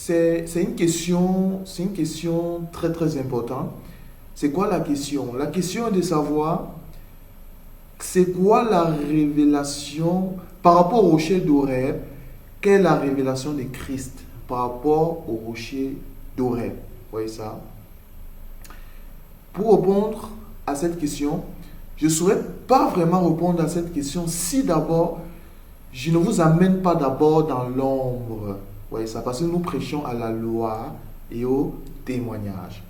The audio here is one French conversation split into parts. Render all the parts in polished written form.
c'est une question très très importante. C'est quoi la question? La question est de savoir c'est quoi la révélation par rapport au rocher d'Horeb, quelle est la révélation de Christ par rapport au rocher d'Horeb. Vous voyez ça? Pour répondre à cette question, je ne saurais pas vraiment répondre à cette question si d'abord je ne vous amène pas d'abord dans l'ombre. Vous voyez ça? Parce que nous prêchons à la loi et au témoignage.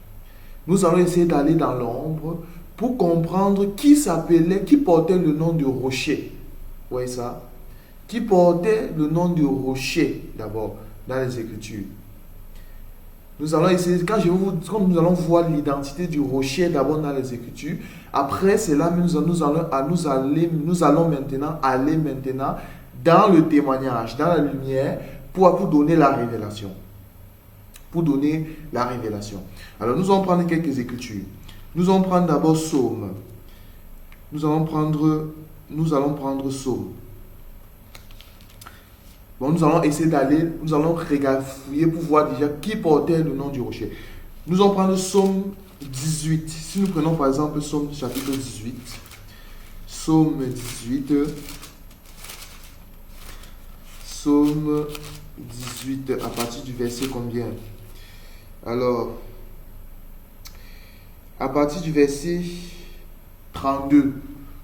Nous allons essayer d'aller dans l'ombre pour comprendre qui portait le nom de rocher. Vous voyez ça? Qui portait le nom de rocher d'abord dans les Écritures. Nous allons essayer, quand nous allons voir l'identité du rocher d'abord dans les Écritures, après cela, nous allons maintenant aller dans le témoignage, dans la lumière, pour donner la révélation. Pour donner la révélation. Alors, nous allons prendre quelques Écritures. Nous allons prendre d'abord Psaume. Nous allons prendre Psaume. Bon, nous allons essayer nous allons regarder pour voir déjà qui portait le nom du rocher. Nous allons prendre Psaume 18. Si nous prenons par exemple Psaume chapitre 18. Psaume 18. Psaume 18 à partir du verset combien? Alors, à partir du verset 32.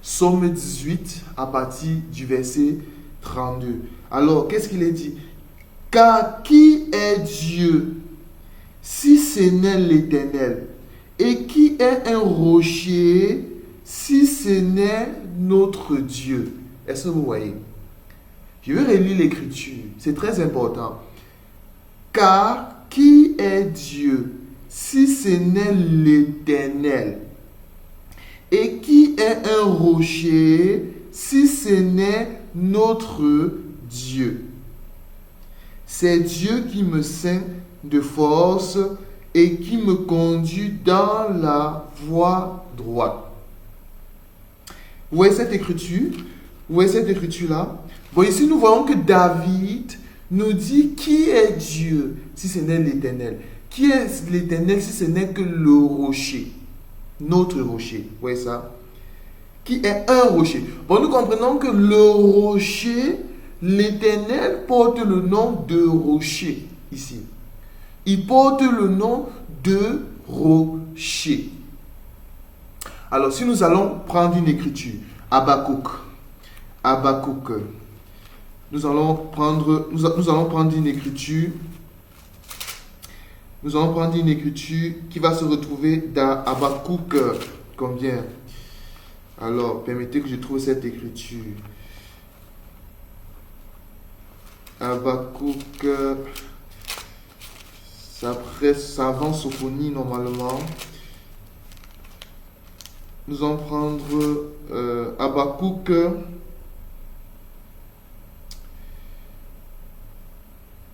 Psaume 18 à partir du verset 32. Alors, qu'est-ce qu'il est dit? Car qui est Dieu si ce n'est l'Éternel? Et qui est un rocher si ce n'est notre Dieu? Est-ce que vous voyez? Je vais relire l'écriture. C'est très important. Car qui est Dieu si ce n'est l'Éternel? Et qui est un rocher si ce n'est notre Dieu? C'est Dieu qui me ceint de force et qui me conduit dans la voie droite. Vous voyez cette écriture? Vous voyez cette écriture-là? Bon, ici, nous voyons que David nous dit qui est Dieu si ce n'est l'Éternel. Qui est l'Éternel si ce n'est que le rocher? Notre rocher. Vous voyez ça? Qui est un rocher. Bon, nous comprenons que le rocher, l'Éternel porte le nom de rocher ici. Il porte le nom de rocher. Alors, si nous allons prendre une écriture, Habakkuk. Nous allons prendre une écriture. Nous allons prendre une écriture qui va se retrouver dans Habakkuk. Combien? Alors, permettez que je trouve cette écriture. Habakkuk. Ça avance Sophonie normalement. Nous allons prendre Habakkuk.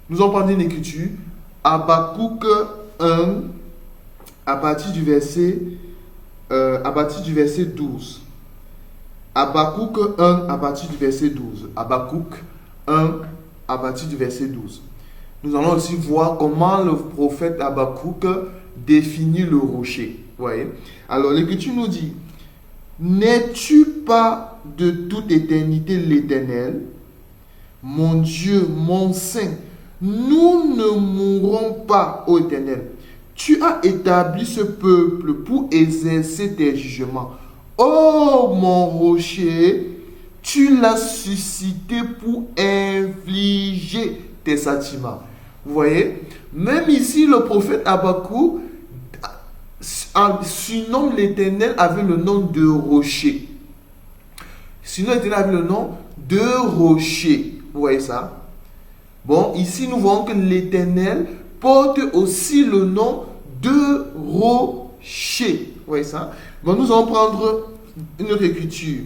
Nous allons prendre une écriture. Habakkuk 1 à partir du verset 12. Habakkuk 1 à partir du verset 12. Habakkuk 1 à partir du verset 12. Nous allons aussi voir comment le prophète Habakkuk définit le rocher. Vous voyez? Alors l'Écriture nous dit: n'es-tu pas de toute éternité l'Éternel, mon Dieu, mon Saint? Nous ne mourrons pas, ô Éternel. Tu as établi ce peuple pour exercer tes jugements. Ô mon rocher, tu l'as suscité pour infliger tes châtiments. Vous voyez, même ici, le prophète Habakkuk surnomme l'Éternel avec le nom de rocher. Sinon, l'Éternel avait le nom de rocher. Vous voyez ça? Bon, ici, nous voyons que l'Éternel porte aussi le nom de rocher. Vous voyez ça? Bon, nous allons prendre une autre écriture.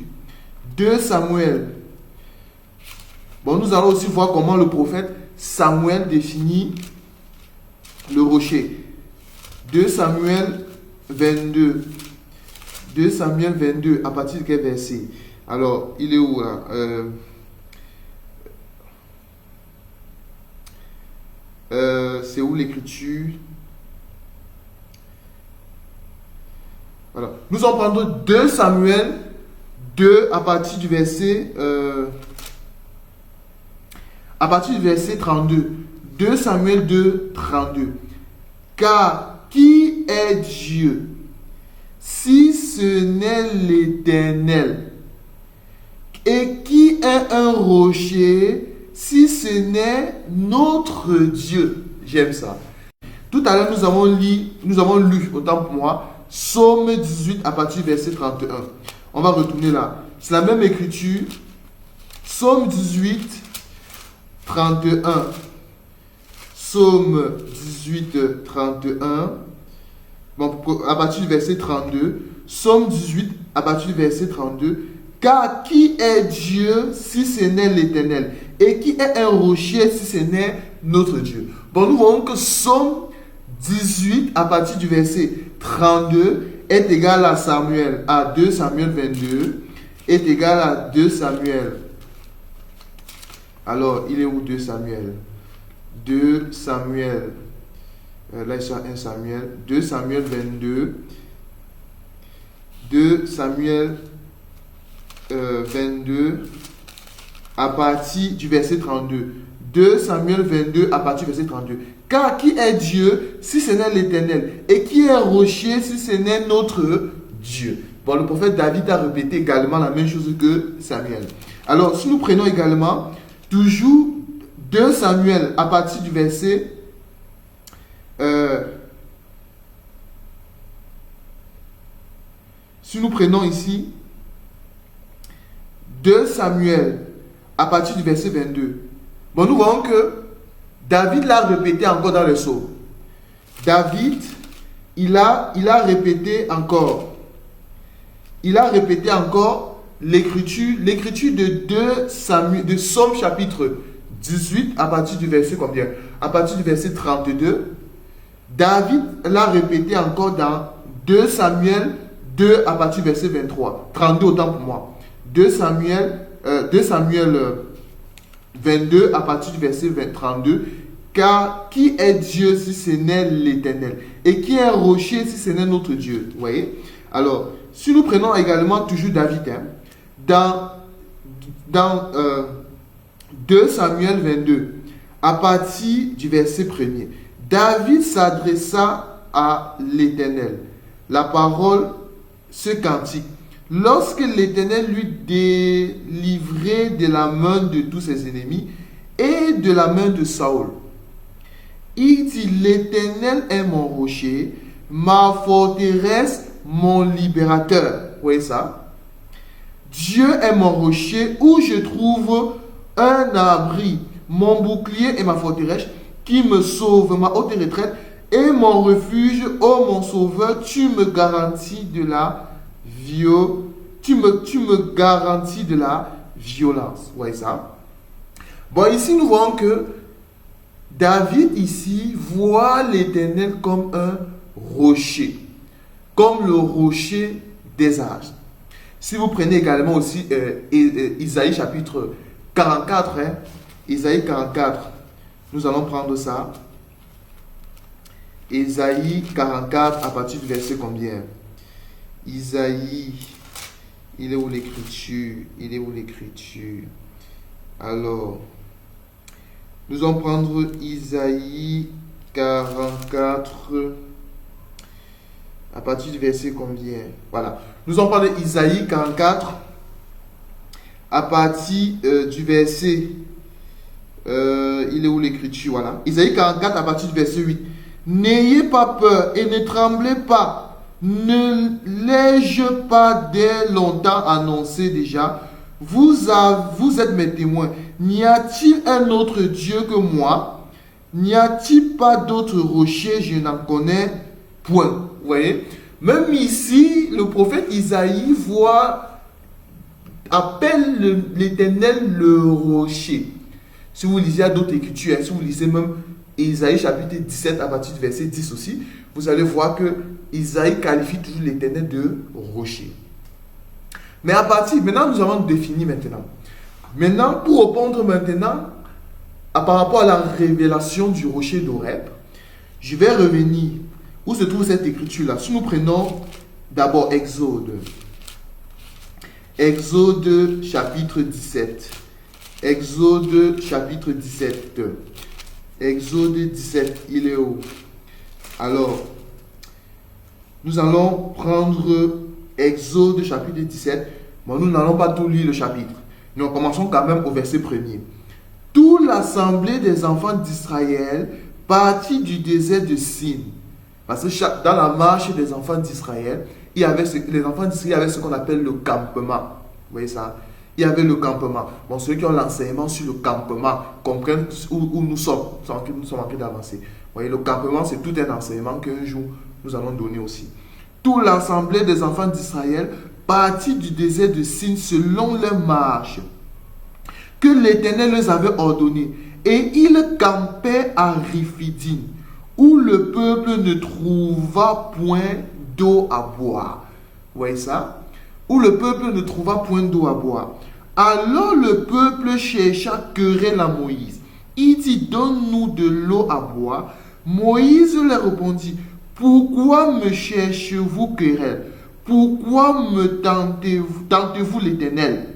2 Samuel. Bon, nous allons aussi voir comment le prophète Samuel définit le rocher. 2 Samuel 22. 2 Samuel 22, à partir de quel verset? Alors, il est où là? C'est où l'écriture? Voilà. Nous allons prendre 2 Samuel 2 à partir du verset 32. 2 Samuel 2, 32. Car qui est Dieu si ce n'est l'Éternel? Et qui est un rocher si ce n'est notre Dieu? J'aime ça. Tout à l'heure, nous avons lu, autant pour moi, Psaume 18 à partir du verset 31. On va retourner là. C'est la même écriture. Psaume 18, 31. Psaume 18, 31. Bon, à partir du verset 32. Psaume 18 à partir du verset 32. Car qui est Dieu si ce n'est l'Éternel? Et qui est un rocher si ce n'est notre Dieu? Bon, nous voyons que Psaume 18 à partir du verset 32 est égal à Samuel, à 2 Samuel 22, est égal à 2 Samuel. Alors, il est où 2 Samuel? 2 Samuel. Là, il y a 1 Samuel. 2 Samuel 22. 2 Samuel 22 à partir du verset 32. 2 Samuel 22 à partir du verset 32. Car qui est Dieu si ce n'est l'Éternel? Et qui est un rocher si ce n'est notre Dieu? Bon, le prophète David a répété également la même chose que Samuel. Alors, si nous prenons également toujours 2 Samuel à partir du verset si nous prenons ici 2 Samuel à partir du verset 22. Bon, nous voyons que David l'a répété encore dans le psaume. David, il a répété encore. Il a répété encore l'écriture de Psaume chapitre 18 à partir du verset combien? À partir du verset 32. David l'a répété encore dans 2 Samuel 2 à partir du verset 23. 32 autant pour moi. 2 Samuel 22 à partir du verset 32. Car qui est Dieu si ce n'est l'Éternel? Et qui est un rocher si ce n'est notre Dieu? Vous voyez? Alors, si nous prenons également toujours David, dans 2 Samuel 22, à partir du verset 1er, David s'adressa à l'Éternel. La parole, ce cantique. Lorsque l'Éternel lui délivrait de la main de tous ses ennemis et de la main de Saül, il dit: l'Éternel est mon rocher, ma forteresse, mon libérateur. Vous voyez ça? Dieu est mon rocher où je trouve un abri, mon bouclier et ma forteresse qui me sauve, ma haute retraite et mon refuge. Ô mon sauveur, tu me garantis de la tu me garantis de la violence. Vous voyez ça? Bon, ici nous voyons que David ici voit l'Éternel comme un rocher, comme le rocher des âges. Si vous prenez également aussi Isaïe chapitre 44, Isaïe 44, nous allons prendre ça. Isaïe 44 à partir du verset combien? Isaïe, il est où l'écriture? Il est où l'écriture? Alors, nous allons prendre Isaïe 44 à partir du verset combien? Voilà. Nous allons prendre Isaïe 44 à partir du verset... il est où l'écriture? Voilà. Isaïe 44 à partir du verset 8. N'ayez pas peur et ne tremblez pas. Ne l'ai-je pas dès longtemps annoncé déjà? Vous êtes mes témoins. N'y a-t-il un autre Dieu que moi? N'y a-t-il pas d'autre rocher? Je n'en connais point. Vous voyez? Même ici, le prophète Isaïe appelle l'Éternel le rocher. Si vous lisez à d'autres écritures, si vous lisez même Isaïe chapitre 17 à partir du verset 10 aussi, vous allez voir que Isaïe qualifie toujours l'Éternel de rocher. Mais maintenant nous allons définir maintenant. Maintenant, pour répondre maintenant par rapport à la révélation du rocher d'Horeb, je vais revenir. Où se trouve cette écriture-là? Si nous prenons d'abord Exode. Exode chapitre 17. Exode chapitre 17. Exode 17, il est où? Alors, nous allons prendre Exode chapitre 17. Bon, nous n'allons pas tout lire le chapitre. Nous commençons quand même au verset 1er. Toute l'assemblée des enfants d'Israël partit du désert de Sin. Parce que dans la marche des enfants d'Israël, les enfants d'Israël avaient ce qu'on appelle le campement. Vous voyez ça? Il y avait le campement. Bon, ceux qui ont l'enseignement sur le campement comprennent où nous sommes. Nous sommes en train d'avancer. Vous voyez, le campement, c'est tout un enseignement qu'un jour, nous allons donner aussi. Toute l'assemblée des enfants d'Israël partit du désert de Sin selon leur marche que l'Éternel leur avait ordonné. Et ils campaient à Riphidim, où le peuple ne trouva point d'eau à boire. Vous voyez ça? Où le peuple ne trouva point d'eau à boire. Alors le peuple chercha querelle à Moïse. Il dit, donne-nous de l'eau à boire. Moïse leur répondit, pourquoi me cherchez-vous querelle? Pourquoi me tentez-vous l'Éternel?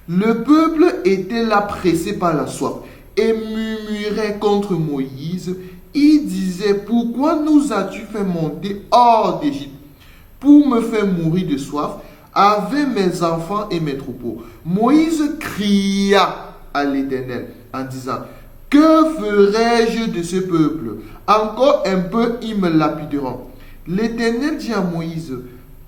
Le peuple était là pressé par la soif et murmurait contre Moïse. Il disait, pourquoi nous as-tu fait monter hors d'Égypte pour me faire mourir de soif avec mes enfants et mes troupeaux? Moïse cria à l'Éternel en disant, que ferai-je de ce peuple? Encore un peu, ils me lapideront. L'Éternel dit à Moïse,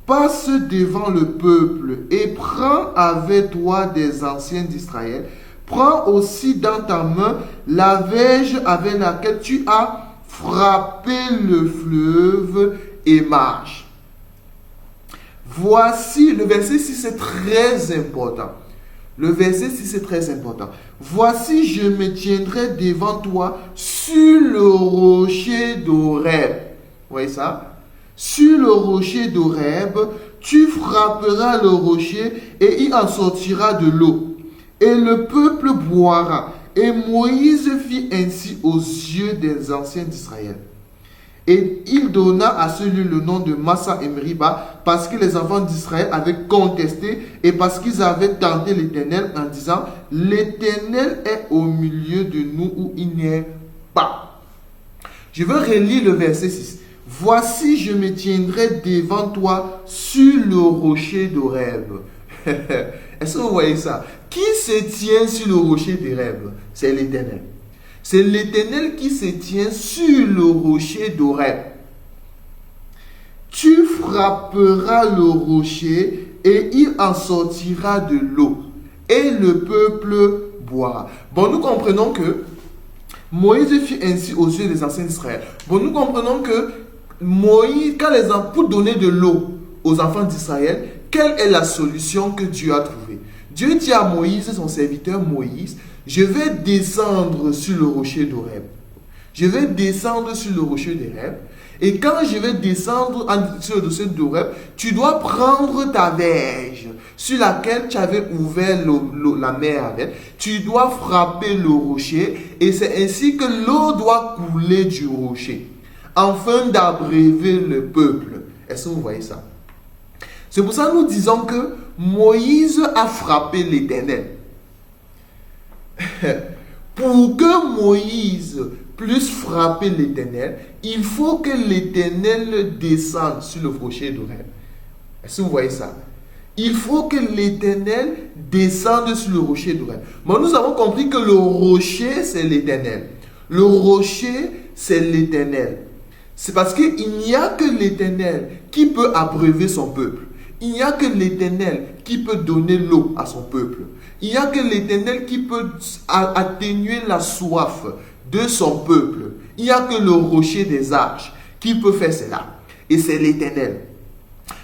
passe devant le peuple et prends avec toi des anciens d'Israël. Prends aussi dans ta main la verge avec laquelle tu as frappé le fleuve et marche. Voici, le verset 6 c'est très important. Le verset 6 c'est très important. Voici, je me tiendrai devant toi sur le rocher d'Horeb. Vous voyez ça? Sur le rocher d'Horeb, tu frapperas le rocher et il en sortira de l'eau. Et le peuple boira. Et Moïse fit ainsi aux yeux des anciens d'Israël. Et il donna à ce lieu le nom de Massa et Meriba, parce que les enfants d'Israël avaient contesté et parce qu'ils avaient tenté l'Éternel en disant, l'Éternel est au milieu de nous où il n'est pas. Je veux relire le verset 6. Voici, je me tiendrai devant toi sur le rocher d'Horeb. Est-ce que vous voyez ça? Qui se tient sur le rocher d'Horeb? C'est l'Éternel. C'est l'Éternel qui se tient sur le rocher d'Horeb. Tu frapperas le rocher et il en sortira de l'eau. Et le peuple boira. Bon, nous comprenons que Moïse fit ainsi aux yeux des anciens d'Israël. Bon, nous comprenons que Moïse, pour donner de l'eau aux enfants d'Israël, quelle est la solution que Dieu a trouvée? Dieu dit à Moïse, son serviteur Moïse, je vais descendre sur le rocher d'Horeb. Je vais descendre sur le rocher d'Horeb. Et quand je vais descendre sur le rocher d'Horeb, tu dois prendre ta verge sur laquelle tu avais ouvert la mer avec. Tu dois frapper le rocher et c'est ainsi que l'eau doit couler du rocher, afin d'abreuver le peuple. Est-ce que vous voyez ça? C'est pour ça que nous disons que Moïse a frappé l'Éternel. Pour que Moïse puisse frapper l'Éternel, il faut que l'Éternel descende sur le rocher d'Horeb. Est-ce que vous voyez ça? Il faut que l'Éternel descende sur le rocher d'Horeb. Bon, nous avons compris que le rocher, c'est l'Éternel. Le rocher, c'est l'Éternel. C'est parce qu'il n'y a que l'Éternel qui peut abreuver son peuple. Il n'y a que l'Éternel qui peut donner l'eau à son peuple. Il n'y a que l'Éternel qui peut atténuer la soif de son peuple. Il n'y a que le rocher des arches qui peut faire cela. Et c'est l'Éternel.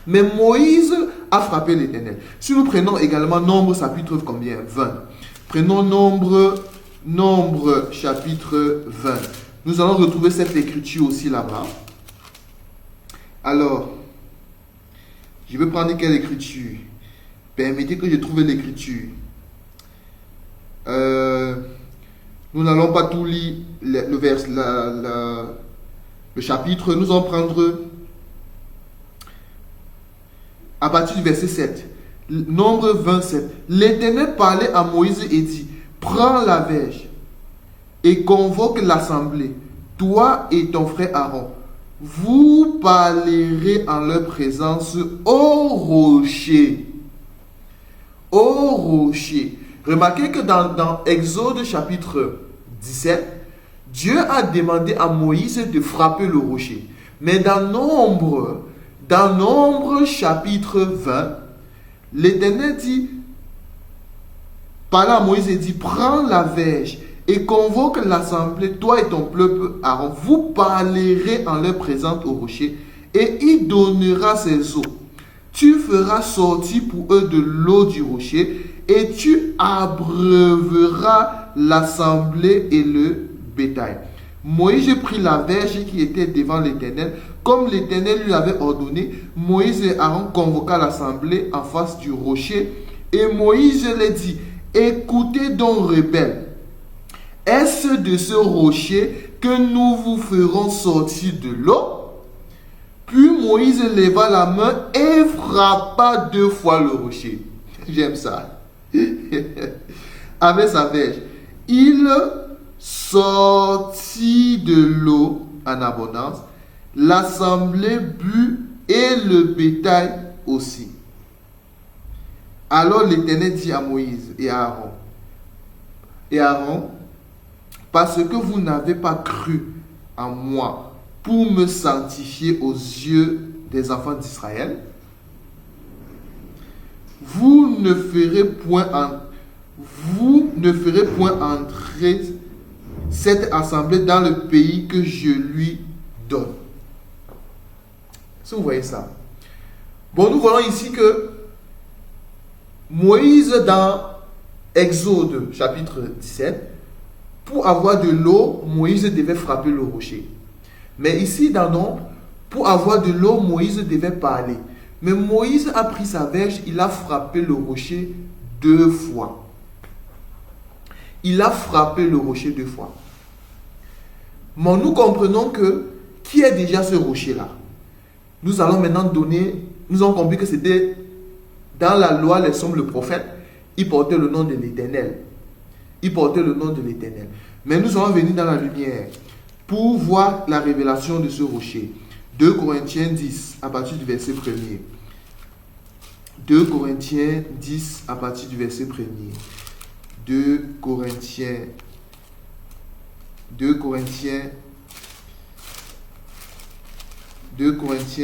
Mais Moïse a frappé l'Éternel. Si nous prenons également Nombre chapitre combien? 20. Prenons Nombre chapitre 20. Nous allons retrouver cette écriture aussi là-bas. Alors, je vais prendre quelle écriture? Permettez que je trouve l'écriture. Nous n'allons pas tout lire le chapitre. Nous allons prendre à partir du verset 7. Nombre 27. L'Éternel parlait à Moïse et dit, prends la verge et convoque l'assemblée, toi et ton frère Aaron. Vous parlerez en leur présence au rocher. Au rocher. Remarquez que dans Exode chapitre 17, Dieu a demandé à Moïse de frapper le rocher. Mais dans Nombre chapitre 20, l'Éternel dit, parle à Moïse et dit, prends la verge et convoque l'assemblée, toi et ton peuple Aaron. Vous parlerez en leur présence au rocher et il donnera ses eaux. Tu feras sortir pour eux de l'eau du rocher et tu abreuveras l'assemblée et le bétail. Moïse prit la verge qui était devant l'Éternel, comme l'Éternel lui avait ordonné. Moïse et Aaron convoqua l'assemblée en face du rocher et Moïse leur dit, écoutez donc, rebelles, est-ce de ce rocher que nous vous ferons sortir de l'eau? Puis Moïse leva la main et frappa 2 fois le rocher. J'aime ça. Avec sa verge. Il sortit de l'eau en abondance. L'assemblée but et le bétail aussi. Alors l'Éternel dit à Moïse et à Aaron, parce que vous n'avez pas cru en moi pour me sanctifier aux yeux des enfants d'Israël, vous ne ferez point entrer cette assemblée dans le pays que je lui donne. Si vous voyez ça. Bon, nous voyons ici que Moïse, dans Exode chapitre 17, pour avoir de l'eau, Moïse devait frapper le rocher. Mais ici, dans Nombre, pour avoir de l'eau, Moïse devait parler. Mais Moïse a pris sa verge, il a frappé le rocher 2 fois. Il a frappé le rocher 2 fois. Mais nous comprenons que, qui est déjà ce rocher-là? Nous allons maintenant nous avons compris que c'était dans la loi, les sommes, le prophète, il portait le nom de l'Éternel. Il portait le nom de l'Éternel. Mais nous allons venir dans la lumière pour voir la révélation de ce rocher. 2 Corinthiens 10, à partir du verset 1er. 2 Corinthiens 10, à partir du verset 1er. 2 Corinthiens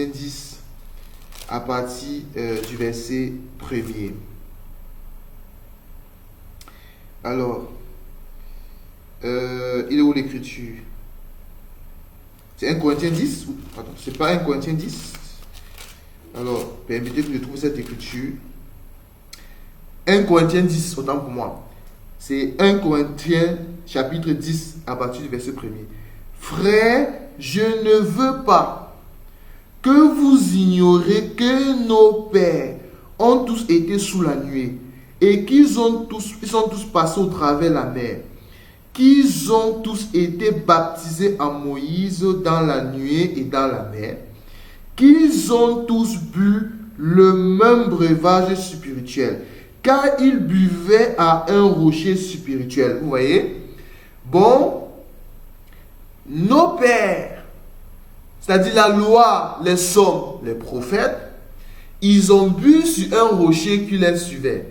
10, à partir du verset 1er. Alors, il est où l'écriture? C'est 1 Corinthiens 10? Attends, c'est pas 1 Corinthiens 10? Alors, permettez que je trouve cette écriture. 1 Corinthiens 10, autant pour moi. C'est 1 Corinthiens chapitre 10 à partir du verset 1er. Frères, je ne veux pas que vous ignorez que nos pères ont tous été sous la nuée et ils sont tous passés au travers de la mer, qu'ils ont tous été baptisés en Moïse dans la nuée et dans la mer, qu'ils ont tous bu le même breuvage spirituel, car ils buvaient à un rocher spirituel. Vous voyez? Bon, nos pères, c'est-à-dire la loi, les sommes, les prophètes, ils ont bu sur un rocher qui les suivait.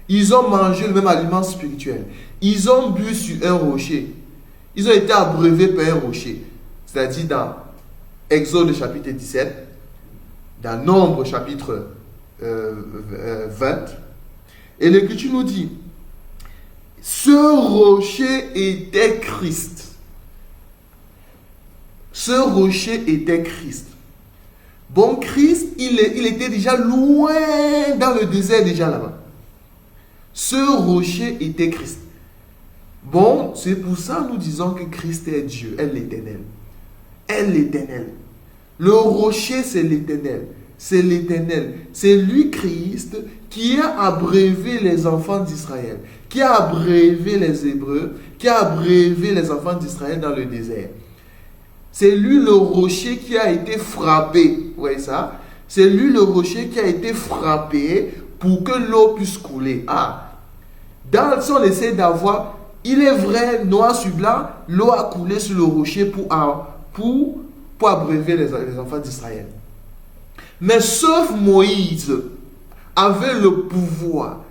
Ils ont mangé le même aliment spirituel. Ils ont bu sur un rocher. Ils ont été abreuvés par un rocher. C'est-à-dire dans Exode chapitre 17, dans Nombre chapitre 20. Et l'Écriture nous dit, ce rocher était Christ. Ce rocher était Christ. Bon, Christ, il était déjà loin dans le désert, déjà là-bas. Ce rocher était Christ. Bon, c'est pour ça que nous disons que Christ est Dieu, est l'Éternel. Est l'Éternel. Le rocher, c'est l'Éternel. c'est l'Éternel. C'est lui, Christ, qui a abrévé les enfants d'Israël, qui a abrévé les Hébreux, qui a abrévé les enfants d'Israël dans le désert. C'est lui le rocher qui a été frappé. Vous voyez ça? C'est lui le rocher qui a été frappé pour que l'eau puisse couler. Dans le son essai d'avoir, il est vrai, noir sur blanc, l'eau a coulé sur le rocher pour abréver les enfants d'Israël. Mais sauf Moïse avait le pouvoir,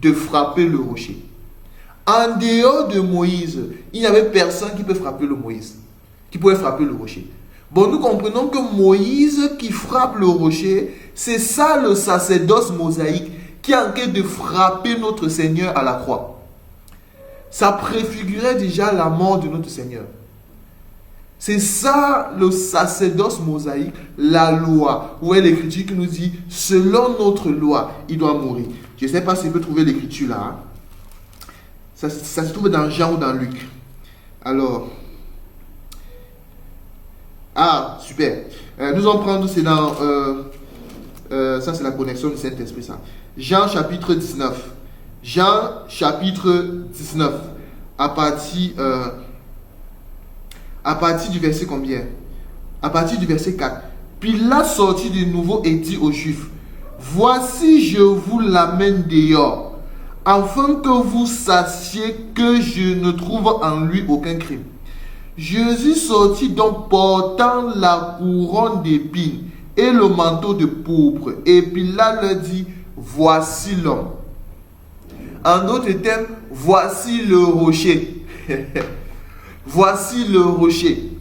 de frapper le rocher. En dehors de Moïse, il n'y avait personne qui peut frapper qui pouvait frapper le rocher. Bon, nous comprenons que Moïse qui frappe le rocher, c'est ça le sacerdoce mosaïque qui est en train de frapper notre Seigneur à la croix. Ça préfigurait déjà la mort de notre Seigneur. C'est ça le sacerdoce mosaïque, la loi, où est l'écriture qui nous dit, selon notre loi, il doit mourir. Je ne sais pas si vous pouvez trouver l'écriture là. Ça se trouve dans Jean ou dans Luc. Alors, super. Nous allons prendre, c'est dans, ça c'est la connexion du Saint-Esprit, ça. Jean chapitre 19. Jean chapitre 19. À partir du verset combien? À partir du verset 4. Pilate sortit de nouveau et dit aux Juifs, voici je vous l'amène dehors, afin que vous sachiez que je ne trouve en lui aucun crime. Jésus sortit donc portant la couronne d'épines et le manteau de pourpre. Et Pilate leur dit, voici l'homme. En d'autres termes, voici le rocher. Voici le rocher.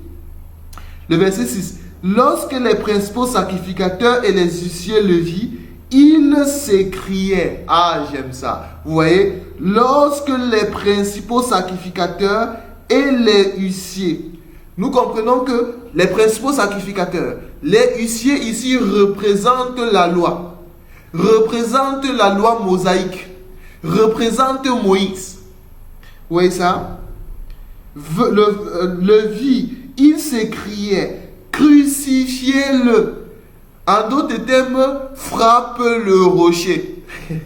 Le verset 6. Lorsque les principaux sacrificateurs et les huissiers le virent, ils s'écriaient. J'aime ça. Vous voyez, lorsque les principaux sacrificateurs et les huissiers, nous comprenons que les principaux sacrificateurs, les huissiers ici représentent la loi mosaïque, représentent Moïse. Vous voyez ça? Le vit, il s'écriait, crucifiez-le. En d'autres termes, frappe le rocher. Il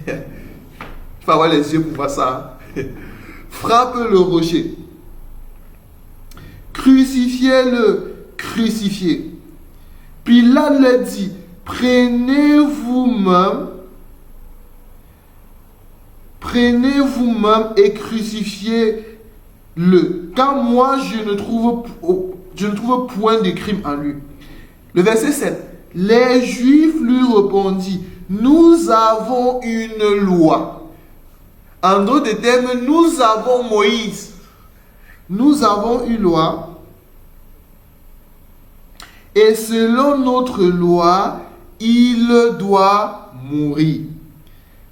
faut avoir les yeux pour voir ça. Frappe le rocher. Crucifiez-le, crucifiez. Pilate leur dit, prenez vous-même et crucifiez-le, car moi je ne trouve point de crime en lui. Le verset 7. Les Juifs lui répondirent, nous avons une loi. En d'autres termes, nous avons Moïse. Nous avons une loi. Et selon notre loi, il doit mourir.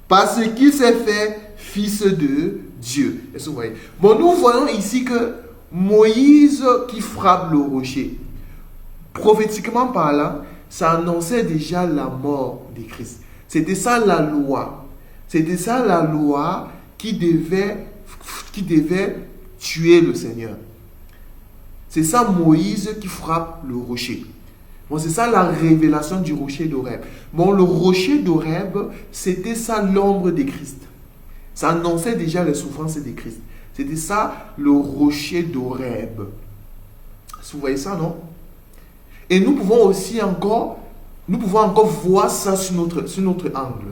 Parce qu'il s'est fait fils de Dieu. Est-ce que vous voyez? Bon, nous voyons ici que Moïse qui frappe le rocher, prophétiquement parlant, ça annonçait déjà la mort de Christ. C'était ça la loi. C'était ça la loi qui devait tuer le Seigneur. C'est ça Moïse qui frappe le rocher. Bon, c'est ça la révélation du rocher d'Horeb. Bon, le rocher d'Horeb, c'était ça l'ombre de Christ. Ça annonçait déjà les souffrances de Christ. C'était ça le rocher d'Horeb. Vous voyez ça, non? Et nous pouvons aussi encore voir ça sur notre angle.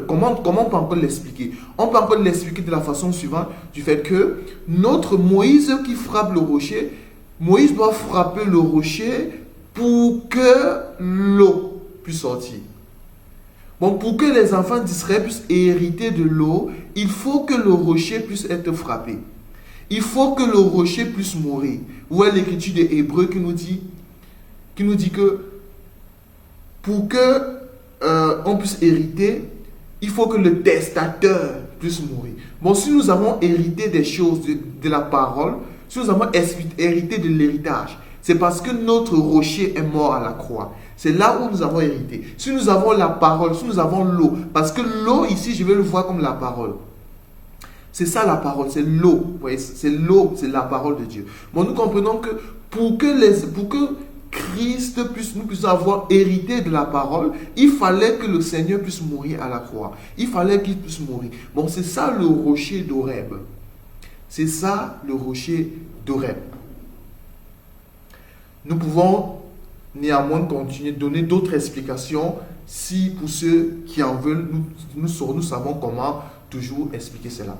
Comment on peut encore l'expliquer? On peut encore l'expliquer de la façon suivante, du fait que notre Moïse qui frappe le rocher, Moïse doit frapper le rocher pour que l'eau puisse sortir. Bon, pour que les enfants d'Israël puissent hériter de l'eau, il faut que le rocher puisse être frappé. Il faut que le rocher puisse mourir. Où est l'écriture des Hébreux qui nous dit que pour que on puisse hériter, il faut que le testateur puisse mourir. Bon, si nous avons hérité des choses de la parole, si nous avons hérité de l'héritage, c'est parce que notre rocher est mort à la croix. C'est là où nous avons hérité. Si nous avons la parole, si nous avons l'eau, parce que l'eau ici, je vais le voir comme la parole. C'est ça la parole, c'est l'eau. Vous voyez, c'est l'eau, c'est la parole de Dieu. Bon, nous comprenons que pour que nous puissions avoir hérité de la parole, il fallait que le Seigneur puisse mourir à la croix. Il fallait qu'il puisse mourir. Bon, c'est ça le rocher d'Horeb. C'est ça le rocher d'Horeb. Nous pouvons néanmoins continuer, donner d'autres explications si pour ceux qui en veulent, nous savons comment toujours expliquer cela.